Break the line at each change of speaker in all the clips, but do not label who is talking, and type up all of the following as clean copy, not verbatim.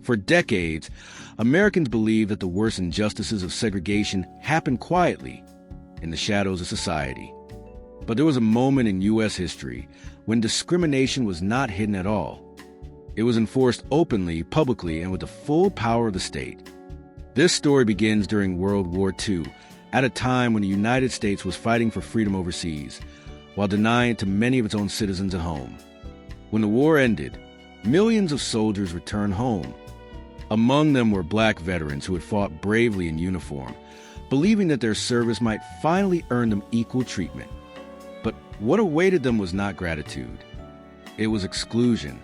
For decades, Americans believed that the worst injustices of segregation happened quietly, in the shadows of society. But there was a moment in U.S. history when discrimination was not hidden at all. It was enforced openly, publicly, and with the full power of the state. This story begins during World War II, at a time when the United States was fighting for freedom overseas, while denying it to many of its own citizens at home. When the war ended, millions of soldiers returned home. Among them were black veterans who had fought bravely in uniform, believing that their service might finally earn them equal treatment. But what awaited them was not gratitude. It was exclusion.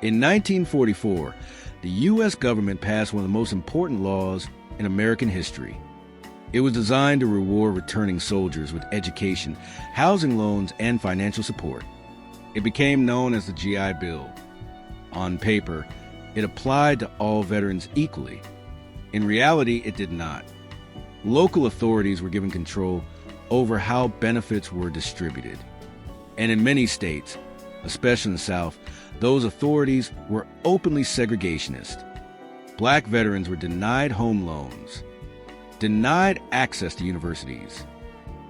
In 1944, the U.S. government passed one of the most important laws in American history. It was designed to reward returning soldiers with education, housing loans, and financial support. It became known as the GI Bill. On paper, it applied to all veterans equally. In reality, it did not. Local authorities were given control over how benefits were distributed. And in many states, especially in the South, those authorities were openly segregationist. Black veterans were denied home loans, denied access to universities,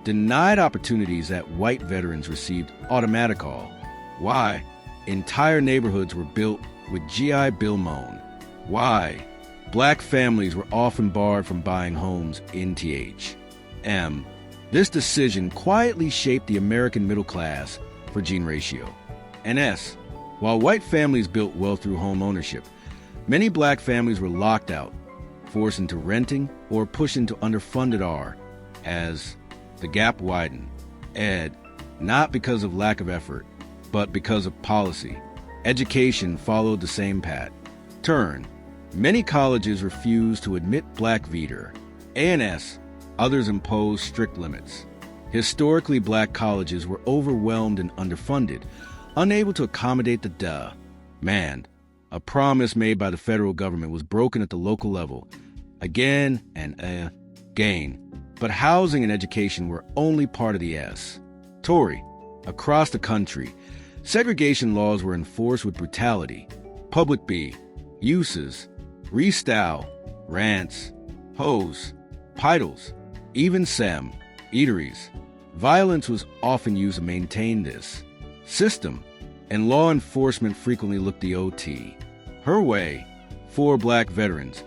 denied opportunities that white veterans received automatic all. Why? Entire neighborhoods were built with GI Bill moan. Why? Black families were often barred from buying homes in THM. This decision quietly shaped the American middle class for gene ratio. And S. While white families built wealth through home ownership, many black families were locked out, forced into renting, or pushed into underfunded R, as the gap widened. Ed, not because of lack of effort, but because of policy. Education followed the same path. Turn. Many colleges refused to admit black veter. A&S, others imposed strict limits. Historically black colleges were overwhelmed and underfunded, unable to accommodate the demand. A promise made by the federal government was broken at the local level, again and again. But housing and education were only part of the S. Tory. Across the country, segregation laws were enforced with brutality. Public B. Uses. Restyle. Rants. Hose. Titles. Even SEM. Eateries. Violence was often used to maintain this system, and law enforcement frequently looked the OT. Her way. 4 black veterans.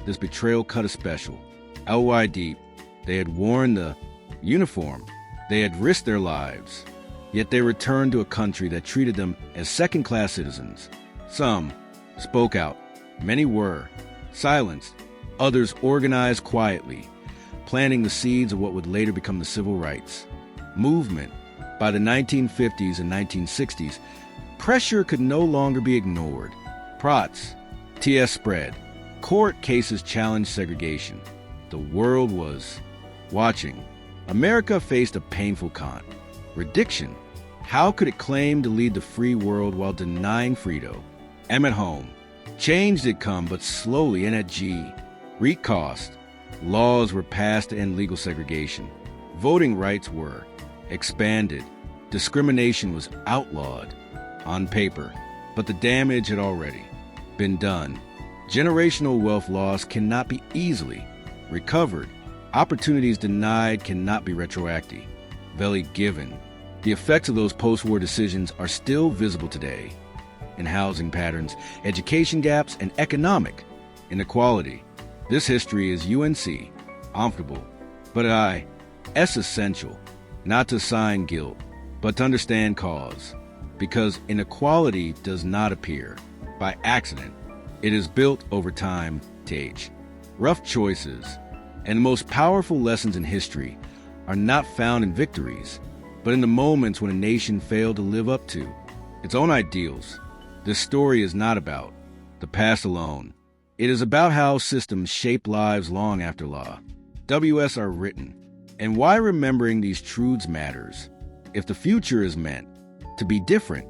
This betrayal cut a special. LY deep. They had worn the uniform. They had risked their lives. Yet they returned to a country that treated them as second-class citizens. Some spoke out. Many were silenced. Others organized quietly, planting the seeds of what would later become the civil rights movement. By the 1950s and 1960s, pressure could no longer be ignored. Prots, TS spread. Court cases challenged segregation. The world was watching. America faced a painful contradiction. How could it claim to lead the free world while denying freedom? M at home. Change did come, but slowly, and at G. Cost. Laws were passed to end legal segregation. Voting rights were expanded. Discrimination was outlawed on paper, but the damage had already been done. Generational wealth loss cannot be easily recovered. Opportunities denied cannot be retroactive. Veli given. The effects of those post-war decisions are still visible today in housing patterns, education gaps, and economic inequality. This history is UNC, uncomfortable, but S essential, not to assign guilt, but to understand cause, because inequality does not appear by accident. It is built over time. Rough choices and the most powerful lessons in history are not found in victories, but in the moments when a nation failed to live up to its own ideals. This story is not about the past alone. It is about how systems shape lives long after law. WS are written, and why remembering these truths matters. If the future is meant to be different,